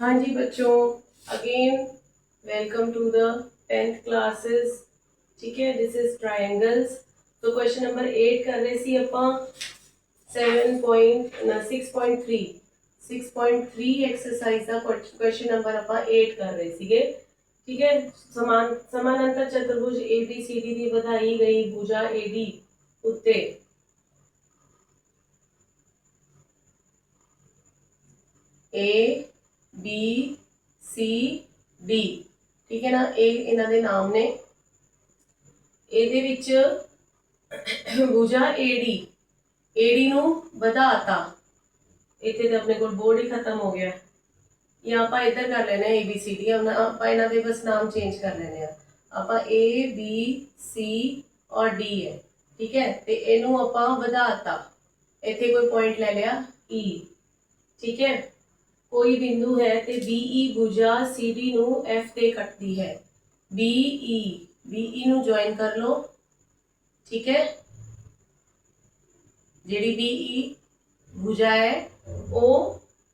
हाँ जी बच्चों, again welcome to the 10th classes. ठीक है, दिस इज ट्रायंगल्स। तो क्वेश्चन नंबर 8 कर रहे सी ਆਪਾਂ 6.3 एक्सरसाइज ਦਾ क्वेश्चन नंबर ਆਪਾਂ 8 कर रहे ਸੀਗੇ। ठीक है, समानांतर चतुर्भुज ABCD ਦੀ ਵਧਾਈ ਗਈ ਭੁਜਾ AD ਉੱਤੇ A B C D, ठीक है ना, ਇਹ ਇਹਨਾਂ ਦੇ ਨਾਮ ਨੇ। ਇਹਦੇ ਵਿੱਚ ਭੁਜਾ AD ਨੂੰ ਵਧਾਤਾ। ਇੱਥੇ ਤਾਂ ਆਪਣੇ ਕੋਲ ਬੋਰਡ ਹੀ ਖਤਮ ਹੋ ਗਿਆ। ਇਹ ਆਪਾਂ ਇੱਧਰ ਕਰ ਲੈਣੇ ਆ ABCD, ਆਪਾਂ ਇਹਨਾਂ ਦੇ ਬਸ ਨਾਮ ਚੇਂਜ ਕਰ ਲੈਣੇ ਆ। ਆਪਾਂ A B C और D है, ठीक है। ਤੇ ਇਹਨੂੰ ਆਪਾਂ ਵਧਾਤਾ, ਇੱਥੇ ਕੋਈ ਪੁਆਇੰਟ ਲੈ ਲਿਆ E, ठीक है। कोई बिंदु है तो BE भुजा CD ਨੂੰ F ਤੇ ਕੱਟਦੀ ਹੈ। BE ਨੂੰ ज्वाइन कर लो, ठीक है। ਜਿਹੜੀ BE भुजा है वो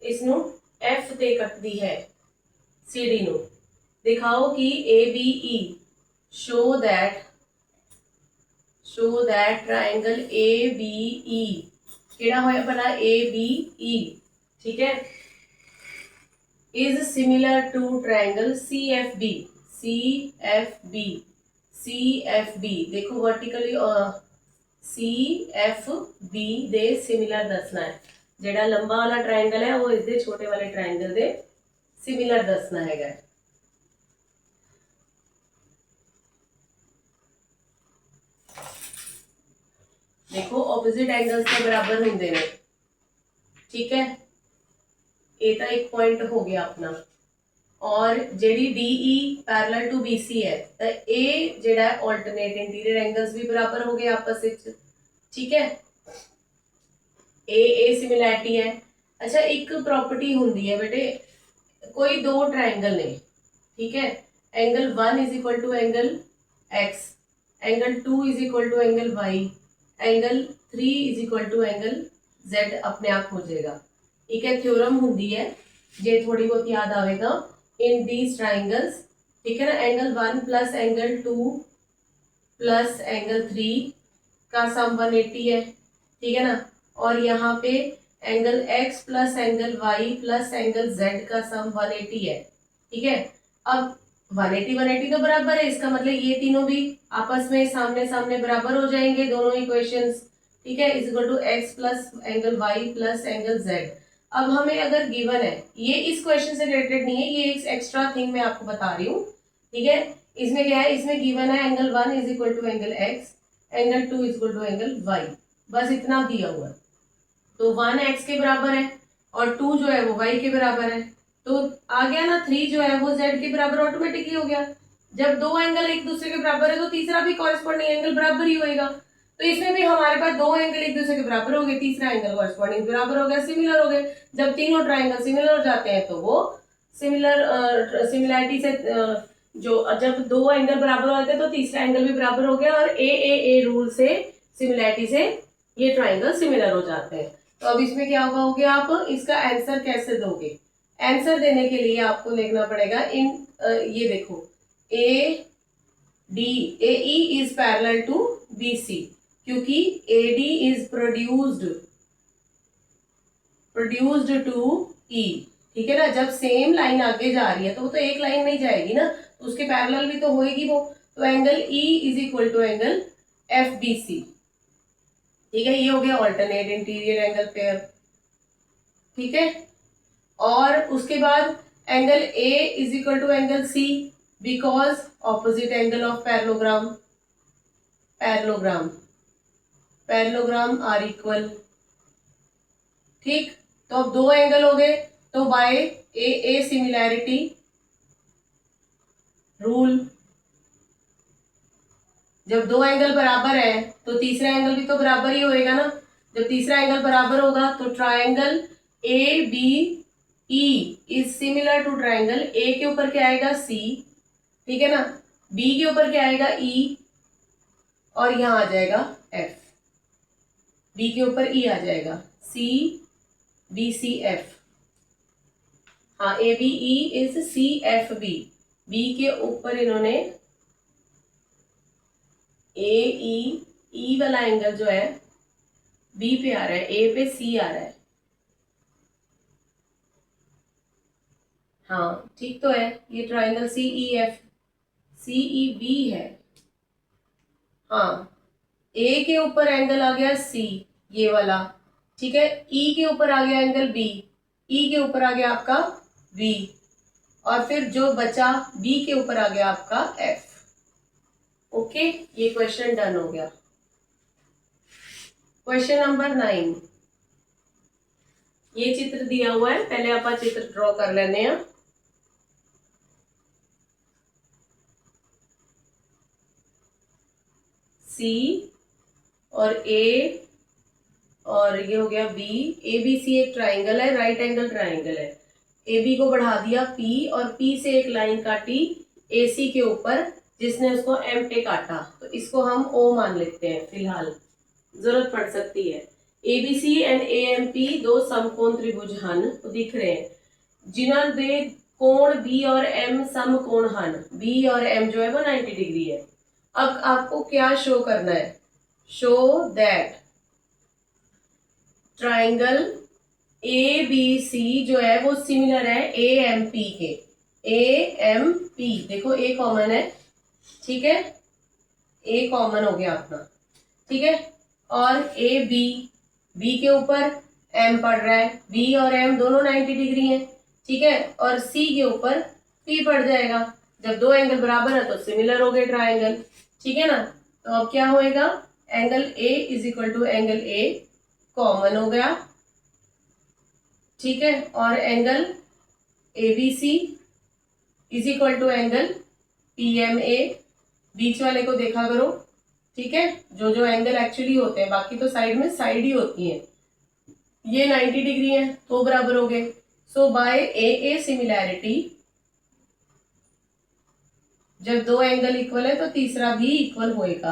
इसनु F ਤੇ ਕੱਟਦੀ है CD ਨੂੰ। दिखाओ कि ABE show that triangle ABE ਕਿਹੜਾ ਹੋਇਆ ਭਲਾ ABE, ठीक है, is similar to triangle CFB। देखो वर्टिकली CFB दे सिमिलर दसना है। जेड़ा लंबा वाला ट्रायंगल है वो इसके छोटे वाले ट्रायंगल दे सिमिलर दसना है। देखो ऑपोजिट एंगल्स के बराबर होंगे ने, ठीक है। ये तो एक पॉइंट हो गया अपना। और जेडी DE पैरेलल टू BC है तो ये जेड़ा ऑल्टरनेट इंटीरियर एंगल्स भी बराबर हो गए आपस में, ठीक है। ए सिमिलैरिटी है। अच्छा, एक प्रॉपर्टी होंगी है बेटे, कोई दो ट्रायंगल ने, ठीक है। Angle 1 is equal to angle X, angle 2 is equal to angle Y, angle 3 is equal to angle Z अपने आप हो जाएगा। एक है थ्योरम होंगी है, जे थोड़ी बहुत याद आएगा, इन दीज ट्राइंगल्स, ठीक है ना। Angle 1 plus angle 2 plus angle 3 का सम 180 है, ठीक है ना। और यहाँ पे angle X plus angle Y plus angle Z का सम 180 है, ठीक है। अब 180 तो बराबर है, इसका मतलब ये तीनों भी आपस में सामने सामने बराबर हो जाएंगे, दोनों इक्वेशंस, ठीक है। Is equal to X plus angle Y plus angle Z। अब हमें अगर गिवन है, ये इस क्वेश्चन से रिलेटेड नहीं है, ये एक एक्स्ट्रा थिंग मैं आपको बता रही हूँ, ठीक है। इसमें क्या है, इसमें गिवन है angle 1 is equal to angle X, angle 2 is equal to angle Y, बस इतना दिया हुआ। तो 1 X के बराबर है और 2 जो है वो Y के बराबर है, तो आ गया ना। 3 जो है वो Z के बराबर ऑटोमेटिकली हो गया। जब दो एंगल एक दूसरे के बराबर है तो तीसरा भी कॉरेस्पॉन्डिंग एंगल बराबर ही होएगा। तो इसमें भी हमारे पास दो एंगल एक दूसरे के बराबर हो गए, तीसरा एंगल कॉरेस्पॉन्डिंग बराबर हो गया, सिमिलर हो गए। जब तीनों ट्रायंगल सिमिलर हो जाते हैं तो वो सिमिलैरिटी से जब दो एंगल बराबर हो जाते हैं तो तीसरा एंगल भी बराबर हो गया, और ए रूल से सिमिलैरिटी से ये ट्रायंगल सिमिलर हो जाते हैं। तो अब इसमें क्या होगा, आप इसका आंसर कैसे दोगे। आंसर देने के लिए आपको लिखना पड़ेगा इन ये देखो AE is parallel to BC, क्योंकि AD is produced to E, ठीक है ना। जब सेम लाइन आगे जा रही है तो वो तो एक लाइन नहीं जाएगी ना, तो उसके पैरेलल भी तो होएगी वो। तो angle E is equal to angle FBC, ठीक है। ये हो गया ऑल्टरनेट इंटीरियर एंगल पेयर, ठीक है। और उसके बाद angle A is equal to angle C, because opposite angle of parallelogram are equal, ठीक। तो अब दो एंगल हो गए, तो बाय ए सिमिलैरिटी रूल, जब दो एंगल बराबर है तो तीसरा एंगल भी तो बराबर ही होएगा ना। जब तीसरा एंगल बराबर होगा तो triangle ABE is similar to triangle A के ऊपर क्या आएगा C, ठीक है ना, B के ऊपर क्या आएगा E, और यहाँ आ जाएगा F, B के ऊपर E आ जाएगा, CBCF, हाँ, A B E is C F B, B के ऊपर इन्होंने ए ई वाला एंगल जो है बी पे आ रहा है, ए पे सी आ रहा है। हाँ ठीक तो है, ये ट्राइंगल सी ई एफ, सी ई बी है। हाँ, ए के ऊपर एंगल आ गया सी, ये वाला, ठीक है। ई के ऊपर आ गया एंगल बी, ई के ऊपर आ गया आपका बी, और फिर जो बचा बी के ऊपर आ गया आपका एफ। ओके, ये क्वेश्चन डन हो गया। क्वेश्चन नंबर 9, ये चित्र दिया हुआ है, पहले आप चित्र ड्रॉ कर लेने हैं। सी और ए और ये हो गया बी, ए बी सी एक ट्राइंगल है, राइट एंगल ट्राइंगल है। ए बी को बढ़ा दिया पी, और पी से एक लाइन काटी ए सी के ऊपर, जिसने उसको एम पे काटा, तो इसको हम ओ मान लेते हैं फिलहाल, जरूरत पड़ सकती है। A B C and A M P दो समकोण त्रिभुज हन, तो दिख रहे हैं, जिन्हों दे कोण बी और एम समकोण हन, बी और एम जो है वो 90 डिग्री है। अब आपको क्या शो करना है, show that triangle A B C जो है वो सिमिलर है ए एम पी के। ए एम पी देखो, ए कॉमन है, ठीक है, ए कॉमन हो गया अपना, ठीक है। और ए बी, बी के ऊपर एम पड़ रहा है, बी और एम दोनों 90 डिग्री हैं, ठीक है। और सी के ऊपर पी पड़ जाएगा, जब दो एंगल बराबर है तो सिमिलर हो गए ट्राइंगल, ठीक है ना। तो अब क्या होएगा, angle A is equal to angle A common हो गया, ठीक है। और angle A B C is equal to angle P M A, बीच वाले को देखा करो, ठीक है, जो जो एंगल एक्चुअली होते हैं, बाकी तो साइड में साइड ही होती हैं। ये 90 डिग्री है तो बराबर हो गए। सो बाय ए सिमिलैरिटी, जब दो एंगल इक्वल है तो तीसरा भी इक्वल होएगा,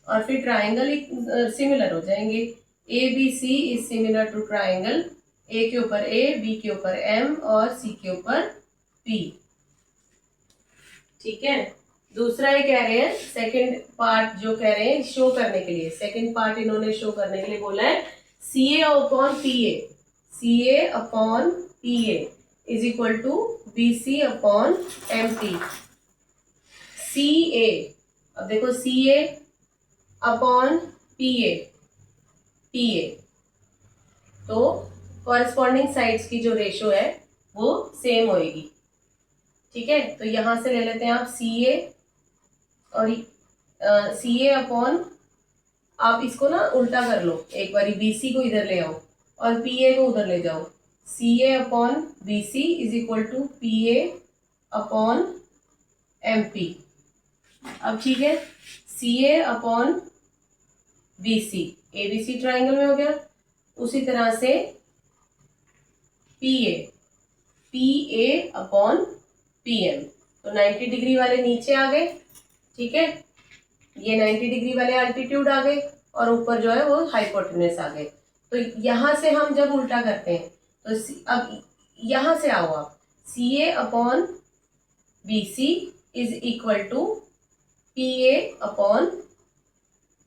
और फिर ट्राइंगल सिमिलर हो जाएंगे। A B C is similar to triangle A के ऊपर ए, बी के ऊपर एम और सी के ऊपर पी, ठीक है। दूसरा ये कह रहे हैं, सेकंड पार्ट जो कह रहे हैं शो करने के लिए, सेकंड पार्ट इन्होंने शो करने के लिए बोला है, C A upon P A, C A upon P A is equal to B C upon M P. C A, अब देखो C A upon P A, P A, तो कॉरेस्पॉन्डिंग साइड्स की जो रेशो है वो सेम होएगी, ठीक है। तो यहां से ले लेते हैं आप सी ए, और सी ए अपॉन, आप इसको ना उल्टा कर लो, एक बारी बी सी को इधर ले आओ और पी ए को उधर ले जाओ। C A upon B C is equal to P A upon M P. अब ठीक है, C A upon B C, A B C triangle में हो गया। उसी तरह से P A upon P M, तो 90 डिग्री वाले नीचे आ गए, ठीक है, ये 90 डिग्री वाले अल्टीट्यूड आ गए, और ऊपर जो है वो हाइपोटेन्यूस आ गए। तो यहां से हम जब उल्टा करते हैं तो अब यहां से आओ आप, C A upon B C is equal to P A upon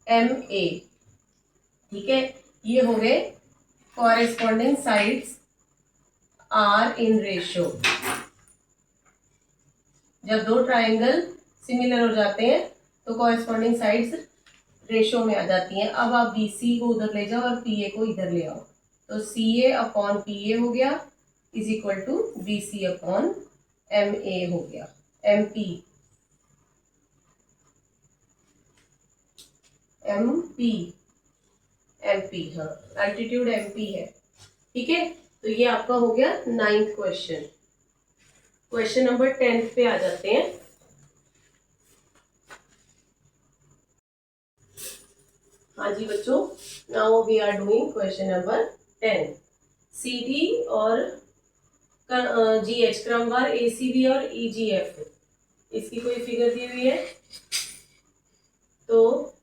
M A, ठीक है। ये हो गए corresponding sides are in ratio. जब दो ट्राइंगल सिमिलर हो जाते हैं तो कॉरेस्पॉन्डिंग साइड्स रेशो में आ जाती हैं। अब आप बी सी को उधर ले जाओ और पी ए को इधर ले आओ, तो सी ए अपॉन पी ए हो गया is equal to B C upon M A हो गया, M P, M P, M P, हाँ एल्टीट्यूड एम पी है, ठीक है। तो ये आपका हो गया 9th क्वेश्चन। क्वेश्चन नंबर 10 पे आ जाते हैं। हाँ जी बच्चों, now we are doing question number 10। C D और जी एच क्रमवार ए सी बी और ई जी एफ, इसकी कोई फिगर दी हुई है, तो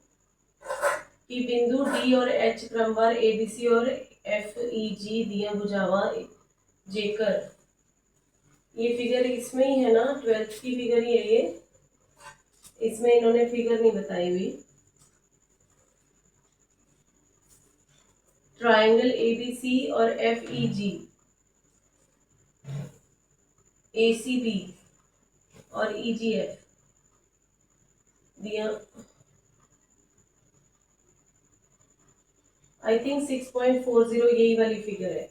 कि बिंदु डी और एच क्रमवार ए बी सी और एफ ई जी दिया बुझावा जेकर ये फिगर इसमें ही है ना, 12th की फिगर ही है ये, इसमें इन्होंने फिगर नहीं बताई हुई। ट्राइंगल एबीसी और एफईजी, एसीबी और ईजीएफ दिया। आई थिंक 6.40 यही वाली फिगर है,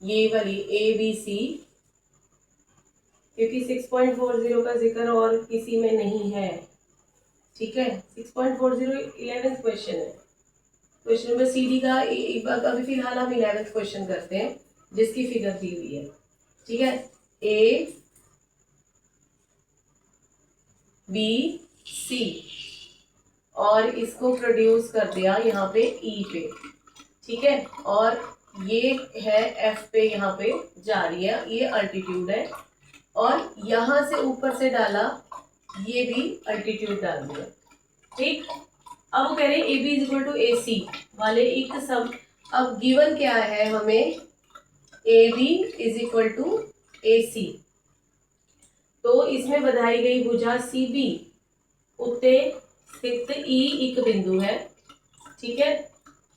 ये वाली ए बी सी, क्योंकि 6.40 का जिक्र और किसी में नहीं है। ठीक है, 6.40 11th क्वेश्चन है। क्वेश्चन नंबर सी डी का अभी फिलहाल हम 11th क्वेश्चन करते हैं जिसकी फिगर दी हुई है। ठीक है, ए बी सी और इसको प्रोड्यूस कर दिया यहाँ पे ई पे। ठीक है, और ये है एफ पे, यहाँ पे जा रही है, ये अल्टीट्यूड है, और यहां से ऊपर से डाला, ये भी अल्टीट्यूड डाल दिया। ठीक, अब वो कह रहे हैं A B is equal to A C वाले एक सम। अब गिवन क्या है हमें, A B is equal to A C, तो इसमें बधाई गई भुजा सी बी उत्ते स्थित ई एक बिंदु है। ठीक है,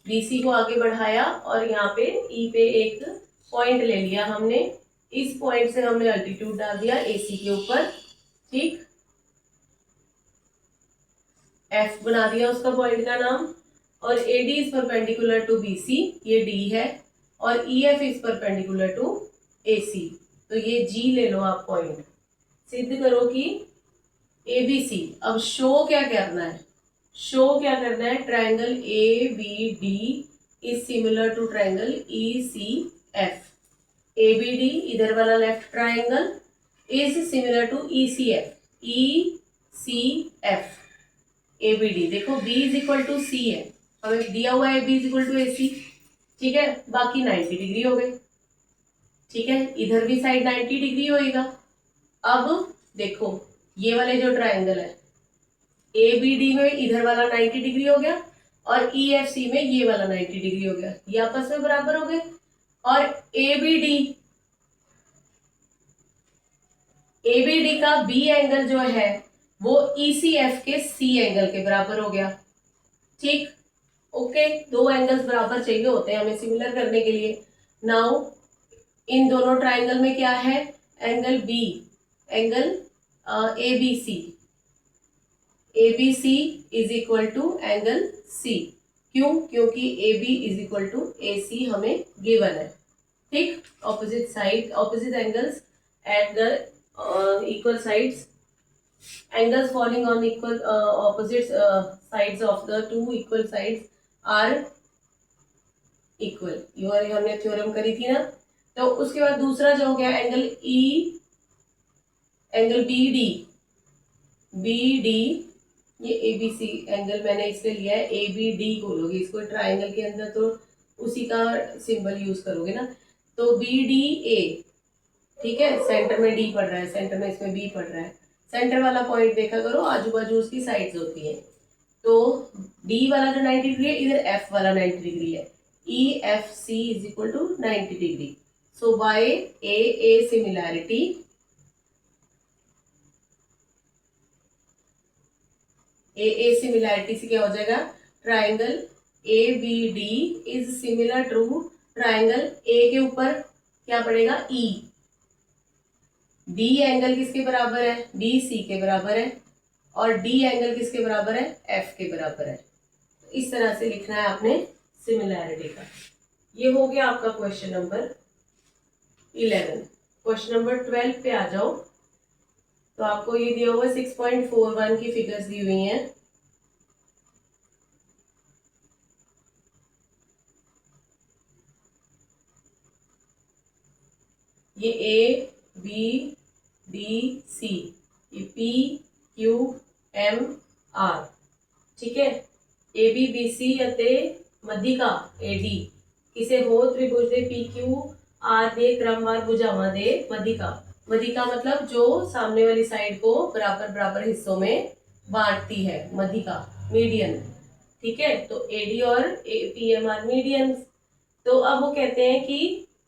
बीसी को आगे बढ़ाया और यहाँ पे ई पे एक पॉइंट ले लिया हमने, इस पॉइंट से हमने अल्टीट्यूड डाल दिया एसी के ऊपर। ठीक, एफ बना दिया उसका पॉइंट का नाम, और A D is perpendicular to B C, ये डी है, और E F is perpendicular to A C, तो ये जी ले लो आप पॉइंट। सिद्ध करो कि ए बी सी, अब शो क्या करना है, शो क्या करना है, triangle A B D is similar to triangle E C F. A B D इधर वाला left triangle is similar to E C F, E C F A B D. देखो B is equal to C है, हमें दिया हुआ है B is equal to A C. ठीक है, बाकी 90 डिग्री हो गए। ठीक है, इधर भी साइड 90 डिग्री होएगा। अब देखो ये वाले जो ट्रायंगल है, ए बी डी में इधर वाला 90 डिग्री हो गया, और ई एफ सी में ये वाला 90 डिग्री हो गया, ये आपस में बराबर हो गए। और ए बी डी का बी एंगल जो है वो ई सी एफ के सी एंगल के बराबर हो गया। ठीक, ओके, दो एंगल्स बराबर चाहिए होते हैं हमें सिमिलर करने के लिए। नाउ इन दोनों ट्राइंगल में क्या है, angle B, angle A B C, A B C is equal to angle C. क्यों, क्योंकि A B is equal to A C हमें गिवन है। ठीक, opposite side, opposite angles at the equal sides, angles falling on equal opposite sides of the two equal sides are equal। ये हमने theorem करी थी ना। तो उसके बाद दूसरा जो हो गया angle E, angle B D, ये ए बी सी एंगल मैंने इसलिए लिया है, ए बी डी बोलोगे इसको ट्राइंगल के अंदर, तो उसी का सिंबल यूज करोगे ना। तो बी डी ए, ठीक है, सेंटर में डी पड़ रहा है, सेंटर में इसमें बी पड़ रहा है, सेंटर वाला पॉइंट देखा करो, आजू बाजू उसकी साइड्स होती है। तो डी वाला जो 90 डिग्री है, इधर एफ वाला 90 डिग्री है, E F C is equal to 90 degree. So by A similarity, A similarity से क्या हो जाएगा, triangle A B D is similar to triangle A के ऊपर क्या पड़ेगा, ई। डी एंगल किसके बराबर है, डी सी के बराबर है, और डी एंगल किसके बराबर है, एफ के बराबर है। इस तरह से लिखना है आपने सिमिलैरिटी का। ये हो गया आपका क्वेश्चन नंबर 11। क्वेश्चन नंबर 12 पे आ जाओ। तो आपको ये दिया हुआ 6.41 की फिगर्स दी हुई हैं। ये ए बी डी सी, ये पी क्यू एम आर। ठीक है, ए बी बी सी ਅਤੇ ਮੱਧਿਕਾ ਏ ਡੀ ਕਿਸੇ ਹੋਰ त्रिभुज ਦੇ पी क्यू आर ਦੇ क्रमवार भुजावां ਦੇ मध्यिका। मध्यिका मतलब जो सामने वाली साइड को बराबर बराबर हिस्सों में बांटती है, मध्यिका, मीडियन। ठीक है, तो ए डी और पी एम आर मीडियन। तो अब वो कहते हैं कि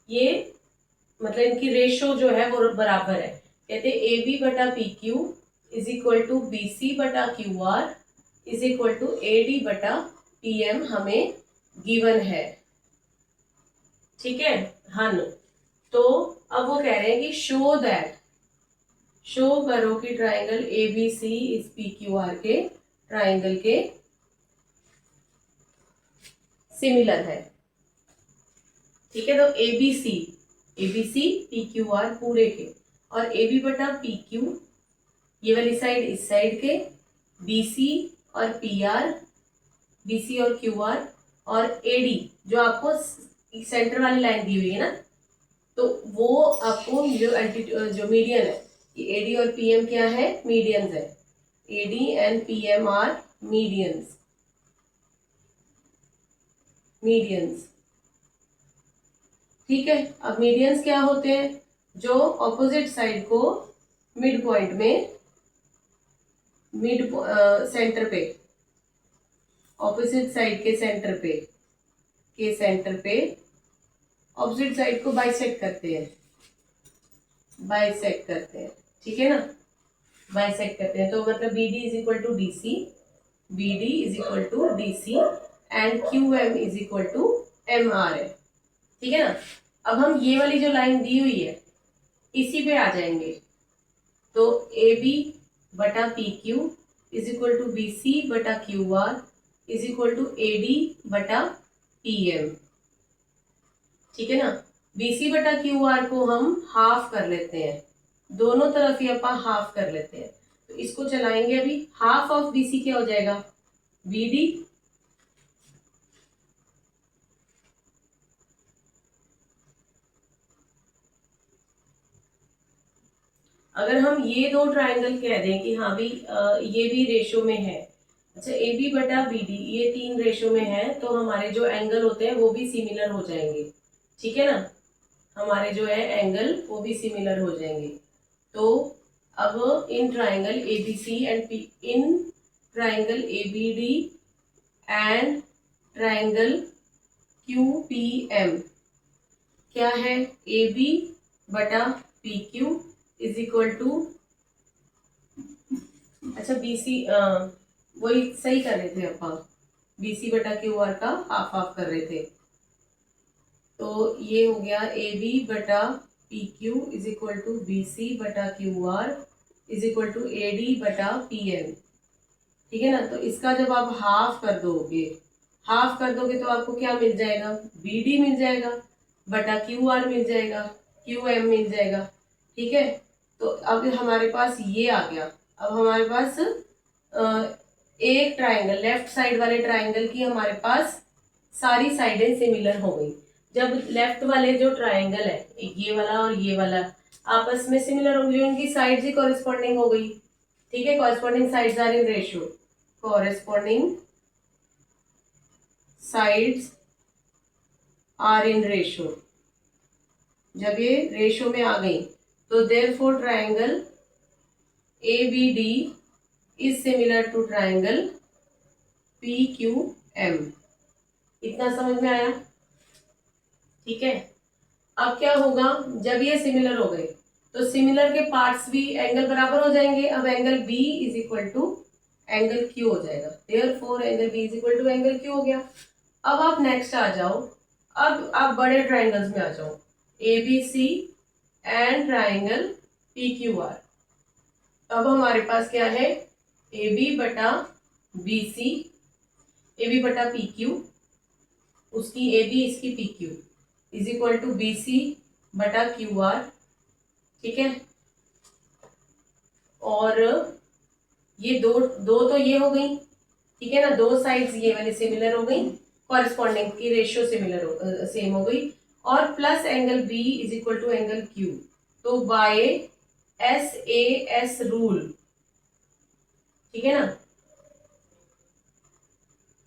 ये मतलब इनकी रेशो जो है वो बराबर है। कहते हैं ए बी बटा P Q is equal to B C बटा Q R is equal to A D बटा पी एम हमें गिवन है। ठीक है हन। तो अब वो कह रहे हैं कि शो करो कि ट्राइंगल ए बी सी इस पी क्यू आर के ट्राइंगल के सिमिलर है। ठीक है, तो A B C P Q R पूरे के, और ए बी बटा पी क्यू ये वाली साइड इस साइड के, बी सी और पी आर, बी सी और क्यू आर, और ए डी जो आपको सेंटर वाली लाइन दी हुई है ना, तो वो आपको जो मीडियन है, ए डी और पी एम क्या है, मीडियंस है। A D and P M are medians. ठीक है, अब मीडियंस क्या होते हैं, जो ऑपोजिट साइड को मिड पॉइंट में सेंटर पे, ऑपोजिट साइड के सेंटर पे ऑपोजिट साइड को बाइसेक्ट करते हैं। ठीक है ना, बाइसेक्ट करते हैं। तो मतलब B D is equal to D C, and Q M is equal to M R है। ठीक है ना, अब हम ये वाली जो लाइन दी हुई है इसी पे आ जाएंगे। तो ए बी बटा P Q is equal to B C बटा Q R is equal to A D बटा पी एम। ठीक है ना, बी सी बटा क्यू आर को हम हाफ कर लेते हैं, दोनों तरफ ही अपन हाफ कर लेते हैं। तो इसको चलाएंगे अभी, हाफ ऑफ बी सी क्या हो जाएगा, बी डी, अगर हम ये दो ट्राइंगल कह दें कि हाँ भी ये भी रेशो में है, अच्छा ए बी बटा बी डी ये 3 रेशो में है, तो हमारे जो एंगल होते हैं वो भी सिमिलर हो जाएंगे। ठीक है ना, हमारे जो है एंगल वो भी सिमिलर हो जाएंगे। तो अब इन triangle A B C and P, इन triangle A B D and triangle Q P M क्या है, ए बी बटा P Q is equal to, अच्छा बी सी वही सही कर रहे थे अपन, बी सी बटा क्यू आर का हाफ हाफ कर रहे थे। तो ये हो गया ए बी बटा P Q is equal to B C बटा Q R is equal to A D बटा पी एम। ठीक है ना, तो इसका जब आप हाफ कर दोगे तो आपको क्या मिल जाएगा, बी डी मिल जाएगा बटा क्यू आर मिल जाएगा, क्यू एम मिल जाएगा। ठीक है, तो अब हमारे पास ये आ गया। अब हमारे पास एक ट्राइंगल, लेफ्ट साइड वाले ट्राइंगल की हमारे पास सारी साइडें सिमिलर हो गई। जब लेफ्ट वाले जो ट्राइंगल है, ये वाला और ये वाला आपस में सिमिलर होंगे, उनकी साइड्स ही कॉरेस्पॉन्डिंग हो गई। ठीक है, corresponding sides are in ratio, corresponding sides are in ratio. जब ये रेशियो में आ गई तो therefore triangle A B D is similar to triangle P Q M. इतना समझ में आया। ठीक है, अब क्या होगा, जब ये सिमिलर हो गए तो सिमिलर के पार्ट्स भी एंगल बराबर हो जाएंगे। अब angle B is equal to angle Q हो जाएगा, therefore angle B is equal to angle Q हो गया। अब आप नेक्स्ट आ जाओ, अब आप बड़े ट्राइंगल्स में आ जाओ, A B C and triangle P Q R. अब हमारे पास क्या है, ए बी बटा बी सी, ए बी बटा पी क्यू, उसकी ए बी इसकी P Q is equal to B C बटा क्यू आर। ठीक है, और ये दो तो ये हो गई। ठीक है ना, दो साइड्स ये वाली सिमिलर हो गई, कॉरेस्पॉन्डिंग की रेशियो सेम हो गई, और plus angle B is equal to angle Q. तो बाय एस रूल, ठीक है ना,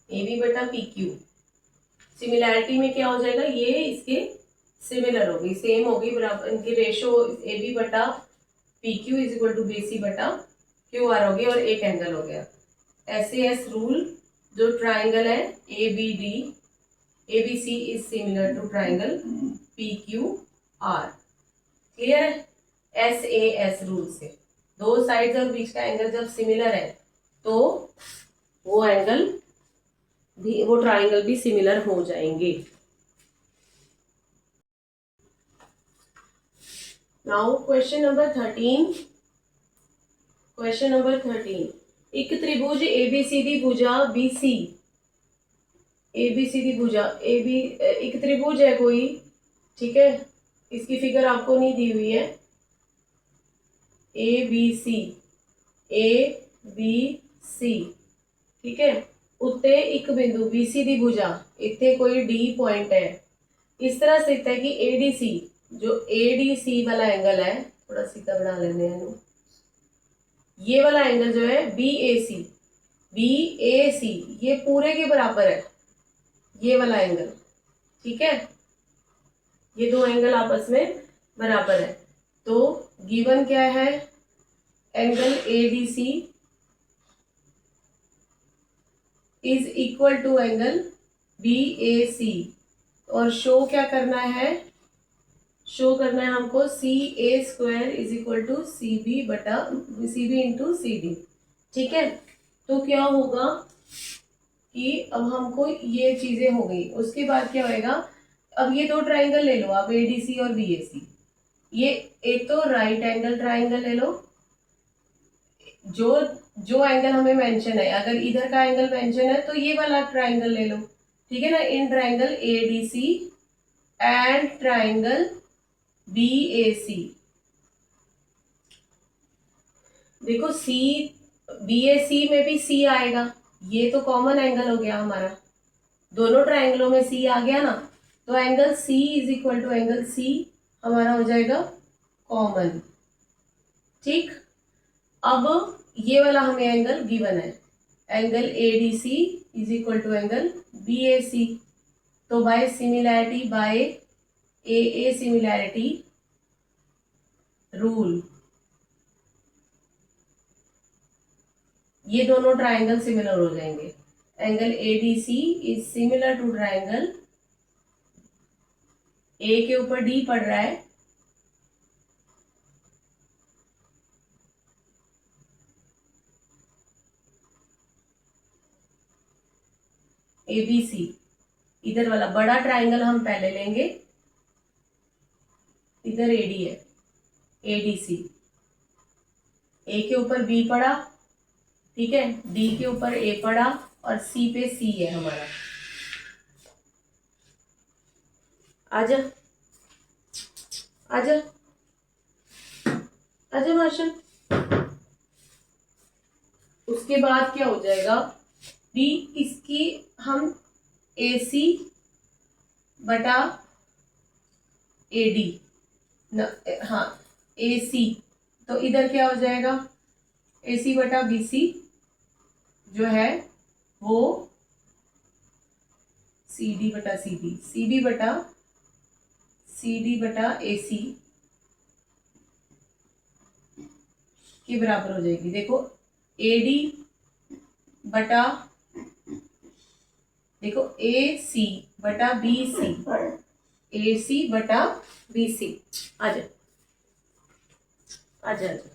ए बी बटा पी क्यू सिमिलैरिटी में क्या हो जाएगा, ये इसके सिमिलर हो गई, सेम हो गई, बराबर इनकी रेशियो ए बी बटा P Q is equal to B C बटा क्यू आर हो गई, और एक एंगल हो गया। एस रूल, जो ट्राइंगल है A B D, A B C is similar to triangle P Q R. Clear है? SAS रूल से दो साइड्स और बीच का एंगल जब सिमिलर है तो वो एंगल भी, वो ट्राइंगल भी सिमिलर हो जाएंगे। Now question number 13। Question number 13, एक त्रिभुज ABCD भुजा BC, ABCD भुजा AB, एक त्रिभुज है कोई, ठीक है, इसकी फिगर आपको नहीं दी हुई है। ABC, ABC, ठीक है, उत्ते एक बिंदु BCD भुजा, इतने कोई D पॉइंट है, इस तरह स्थित है कि ADC, जो ADC वाला एंगल है, थोड़ा सीधा बना लेते हैं, ये वाला एंगल जो है BAC, ये पूरे के बराबर है, ये वाला एंगल, ठीक है, ये दो एंगल आपस में बराबर है। तो गिवन क्या है, angle ADC is equal to angle BAC, और शो क्या करना है, शो करना है हमको CA² is equal to CB into CD, ठीक है। तो क्या होगा कि अब हमको ये चीजें हो गई, उसके बाद क्या होएगा, अब ये दो ट्राइंगल ले लो आप, ADC और BAC, ये एक तो राइट एंगल ट्राइंगल ले लो, जो जो एंगल हमें मेंशन है, अगर इधर का एंगल मेंशन है तो ये वाला ट्राइंगल ले लो, ठीक है ना। In triangle ADC and triangle BAC, देखो BAC में भी C आएगा, ये तो कॉमन एंगल हो गया हमारा, दोनों ट्राइंगलों में C आ गया ना, तो angle C is equal to angle C हमारा हो जाएगा कॉमन, ठीक। अब ये वाला हमें एंगल गिवन है, angle ADC is equal to angle BAC, तो by similarity, by AA similarity rule, ये दोनों ट्राइंगल सिमिलर हो जाएंगे। Angle ADC is similar to triangle, A के ऊपर D पड़ रहा है, ABC, इधर वाला बड़ा ट्राइंगल हम पहले लेंगे, इधर AD है, ADC, A के ऊपर B पड़ा, ठीक है, D के ऊपर A पड़ा, और C पे C है हमारा। आजा आजा आजा मार्शल। उसके बाद क्या हो जाएगा, B, इसकी हम AC बटा AD, हाँ AC, तो इधर क्या हो जाएगा, AC बटा BC जो है वो CD बटा CD बटा AC के बराबर हो जाएगी। देखो AD बटा, देखो AC बटा BC, AC बटा BC, आजा आजा आजा।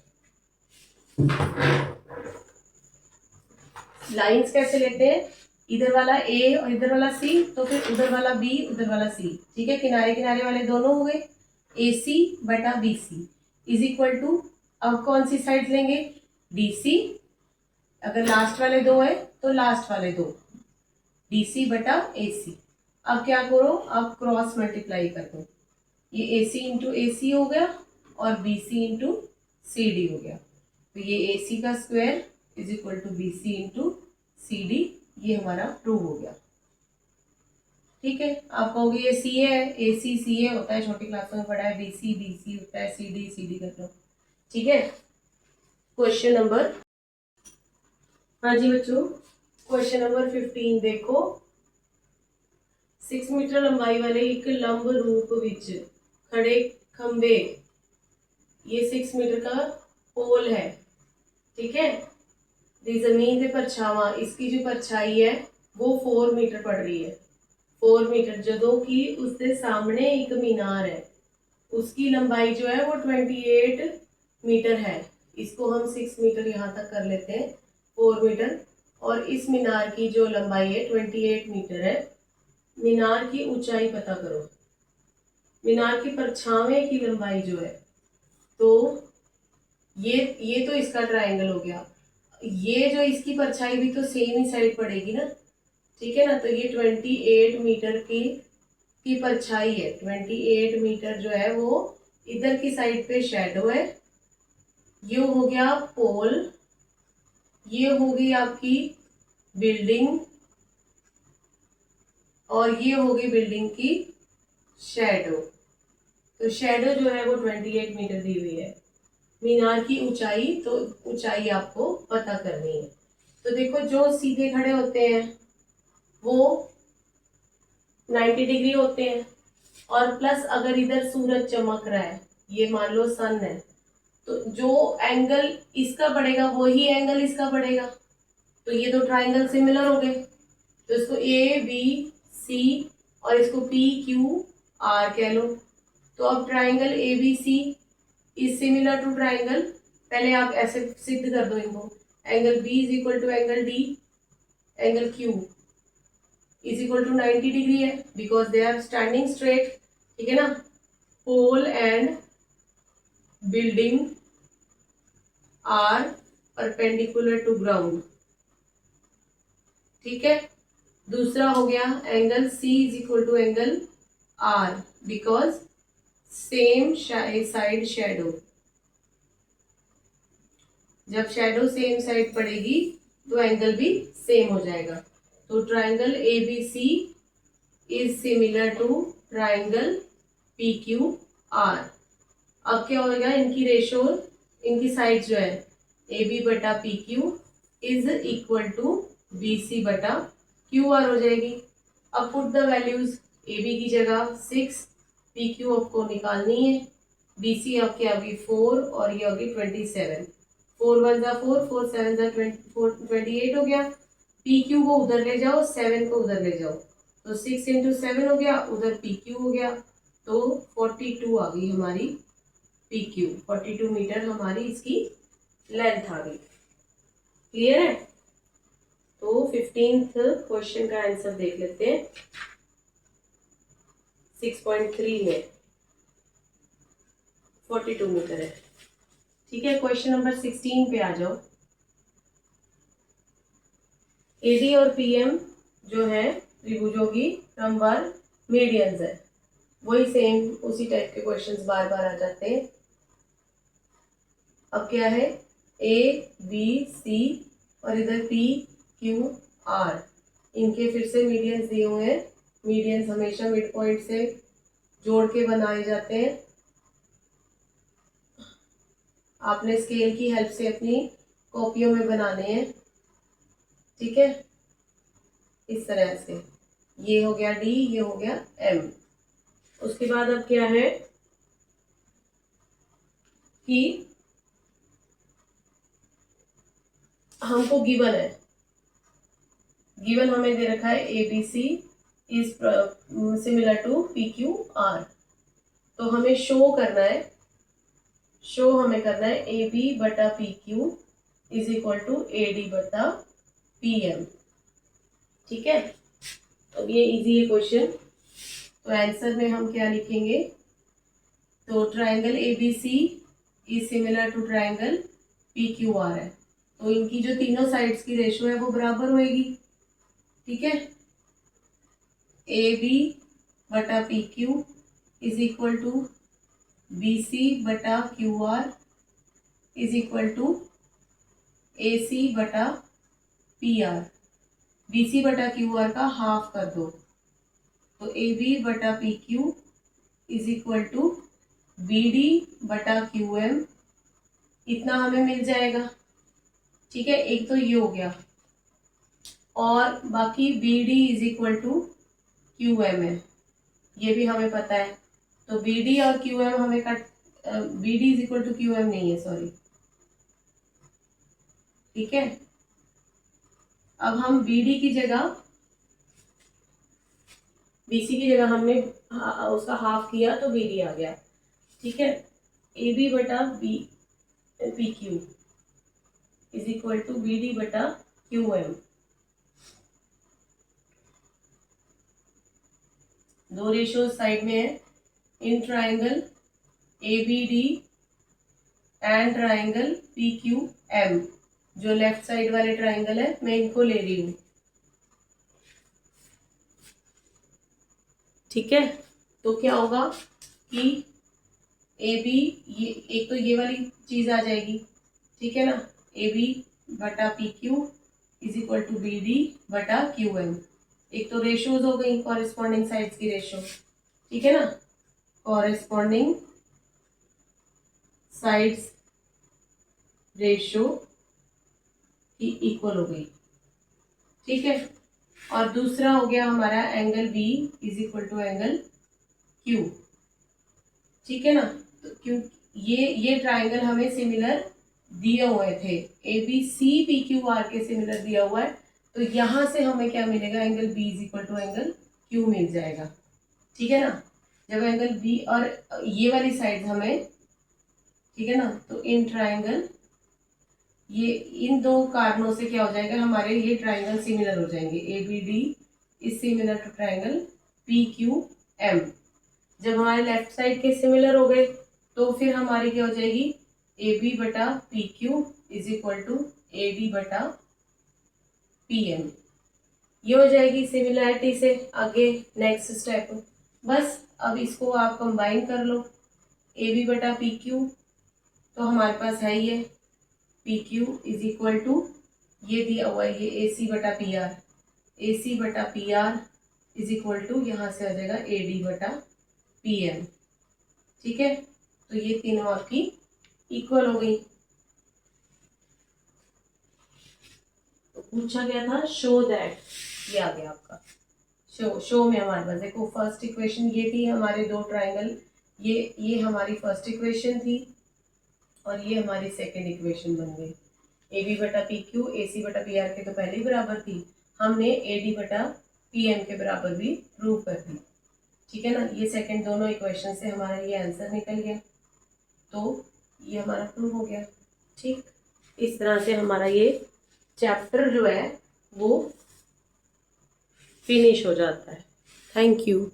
लाइंस कैसे लेते हैं, इधर वाला A और इधर वाला C, तो फिर उधर वाला B उधर वाला C, ठीक है, किनारे किनारे वाले दोनों हो गए, AC बटा BC इज इक्वल टू, अब कौन सी साइड लेंगे, DC, अगर लास्ट वाले दो है तो लास्ट वाले दो, DC बटा AC। अब क्या करो, अब क्रॉस मल्टीप्लाई कर दो, ये AC इंटू AC हो गया और BC इंटू CD हो गया, तो ये AC का square is equal to BC into CD, ये हमारा प्रूव हो गया, ठीक है। आप कहोगे ये CA है, AC CA होता है, छोटी क्लासों में पढ़ा है, BC BC होता है, CD CD कर लो, ठीक है। क्वेश्चन नंबर, हाँ जी बच्चों, क्वेश्चन नंबर 15 देखो, 6 मीटर लंबाई वाले एक लंब रूप विच खड़े खंबे, ये 6 मीटर का पोल है, ठीक है, दी जमीन पे परछावा, इसकी जो परछाई है वो 4 मीटर पड़ रही है, 4 मीटर, जदों कि उसके सामने एक मीनार है, उसकी लंबाई जो है वो 28 मीटर है। इसको हम 6 मीटर यहाँ तक कर लेते हैं, 4 मीटर। और इस मीनार की जो लंबाई है 28 मीटर है। मीनार की ऊंचाई पता करो। मीनार की परछावे की लंबाई जो है, तो ये तो इसका ट्रायंगल हो गया। ये जो इसकी परछाई भी तो सेम ही साइड पड़ेगी ना, ठीक है ना। तो ये 28 मीटर की परछाई है। 28 मीटर जो है वो इधर की साइड पे शैडो है। ये हो गया पोल, ये हो गई आपकी बिल्डिंग, और ये हो गई बिल्डिंग की शैडो। तो शैडो जो है वो 28 मीटर दी हुई है। मीनार की ऊंचाई, तो ऊंचाई आपको पता करनी है। तो देखो जो सीधे खड़े होते हैं वो 90 डिग्री होते हैं, और प्लस अगर इधर सूरज चमक रहा है, ये मान लो सन है, तो जो एंगल इसका बढ़ेगा वही एंगल इसका बढ़ेगा। तो ये दो ट्राइंगल सिमिलर हो गए। तो इसको ए बी सी और इसको पी क्यू आर कह लो। तो अब triangle A B C is similar to triangle, पहले आप ऐसे सिद्ध कर दो इनको। Angle B is equal to angle D, angle Q is equal to 90 degree है, because they are standing straight, ठीक है ना। Pole and building are perpendicular to ground, ठीक है। दूसरा हो गया angle C is equal to angle R, because same side shadow. जब शैडो सेम साइड पड़ेगी तो एंगल भी सेम हो जाएगा। तो triangle A B C is similar to triangle P Q R. अब क्या होगा, इनकी रेशो, इनकी साइड जो है ए बी बटा P Q is equal to B C बटा क्यू आर हो जाएगी। अब put the values, A B की जगह 6, पी क्यू आपको निकालनी है, बी सी आपकी आ गई 4 और ये होगी 27। 4 1 जा 4, 4 7 जा 28 हो गया। पी क्यू को उधर ले जाओ, 7 को उधर ले जाओ, तो 6 इंटू 7 हो गया, उधर पी क्यू हो गया, तो 42 आ गई हमारी पी क्यू। 42 मीटर हमारी इसकी लेंथ आ गई। क्लियर है। तो 15th क्वेश्चन का आंसर देख लेते हैं। 6.3 में 42 मीटर है, ठीक है। क्वेश्चन नंबर 16 पे आ जाओ। एडी और पीएम जो है त्रिभुजों की क्रमवार मीडियंस है। वही सेम उसी टाइप के क्वेश्चंस बार बार आ जाते हैं। अब क्या है, ए बी सी और इधर पी क्यू आर, इनके फिर से मीडियंस दिए हुए हैं। मीडियंस हमेशा मिड पॉइंट से जोड़ के बनाए जाते हैं। आपने स्केल की हेल्प से अपनी कॉपियों में बनाने हैं, ठीक है। इस तरह से ये हो गया डी, ये हो गया एम। उसके बाद अब क्या है कि हमको गिवन है, गिवन हमें दे रखा है A B C is similar to P Q R. तो हमें शो करना है, शो हमें करना है ए बी बटा P Q is equal to A D बटा पी एम, ठीक है। अब ये इजी है क्वेश्चन। तो आंसर में हम क्या लिखेंगे, तो triangle A B C is similar to triangle P Q R है, तो इनकी जो तीनों साइड्स की रेशो है वो बराबर होएगी, ठीक है। ए बी बटा P Q is equal to B C बटा Q R is equal to A C बटा पी आर। बी सी बटा क्यू आर का हाफ कर दो, तो ए बी बटा P Q is equal to B D बटा क्यू एम, इतना हमें मिल जाएगा, ठीक है। एक तो ये हो गया, और बाकी B D is equal to Q M है, ये भी हमें पता है। तो बी डी और क्यू एम हमें B D is equal to Q M नहीं है, सॉरी, ठीक है। अब हम बी डी की जगह, बी सी की जगह हमने उसका हाफ किया तो बी डी आ गया। ठीक है, ए बी बटा B P Q is equal to B D बटा क्यू एम। दो रेशियो साइड में है, इन triangle A B D and triangle P Q M. जो लेफ्ट साइड वाले ट्राइंगल है मैं इनको ले रही हूँ, ठीक है। तो क्या होगा कि ए बी, ये एक तो ये वाली चीज आ जाएगी, ठीक है ना, ए बी बटा P Q is equal to B D बटा क्यू एम। एक तो रेशियोज हो गई, कॉरेस्पॉन्डिंग साइड्स की रेशियो, ठीक है ना, कॉरेस्पॉन्डिंग साइड्स रेशियो की इक्वल हो गई, ठीक है। और दूसरा हो गया हमारा angle B is equal to angle Q, ठीक है ना। तो क्यों ये ट्राइंगल हमें सिमिलर दिए हुए थे, A B C P Q R के सिमिलर दिया हुआ है, तो यहां से हमें क्या मिलेगा, angle B is equal to angle Q मिल जाएगा, ठीक है ना। जब एंगल बी और ये वाली साइड हमें, ठीक है ना, तो इन ट्राइंगल ये इन दो कारणों से क्या हो जाएगा, हमारे ये ट्राइंगल सिमिलर हो जाएंगे, A B D is similar to triangle P Q M. जब हमारे लेफ्ट साइड के सिमिलर हो गए तो फिर हमारी क्या हो जाएगी, ए बी बटा P Q is equal to A D बटा पी एम। ये हो जाएगी सिमिलैरिटी से आगे नेक्स्ट स्टेप। बस अब इसको आप कंबाइन कर लो, ए बी बटा पी क्यू तो हमारे पास है ये P Q is equal to, ये दिया हुआ है ये ए सी बटा पी आर, ए सी बटा P R is equal to यहाँ से आ जाएगा ए डी बटा पी एम, ठीक है। तो ये तीनों आपकी इक्वल हो गई। तो पूछा गया था शो दैट, ये आ गया आपका शो में हमारे पास देखो फर्स्ट इक्वेशन ये थी, हमारे दो ट्राइंगल, ये हमारी फर्स्ट इक्वेशन थी और ये हमारी सेकंड इक्वेशन बन गई। ए बी बटा पी क्यू ए सी बटा पी आर के तो पहले ही बराबर थी, हमने ए डी बटा पी एम के बराबर भी प्रूव कर दी, ठीक है ना। ये सेकंड दोनों इक्वेशन से हमारा ये आंसर निकल गया, तो ये हमारा प्रूव हो गया, ठीक। इस तरह से हमारा ये चैप्टर जो है वो फिनिश हो जाता है। Thank you.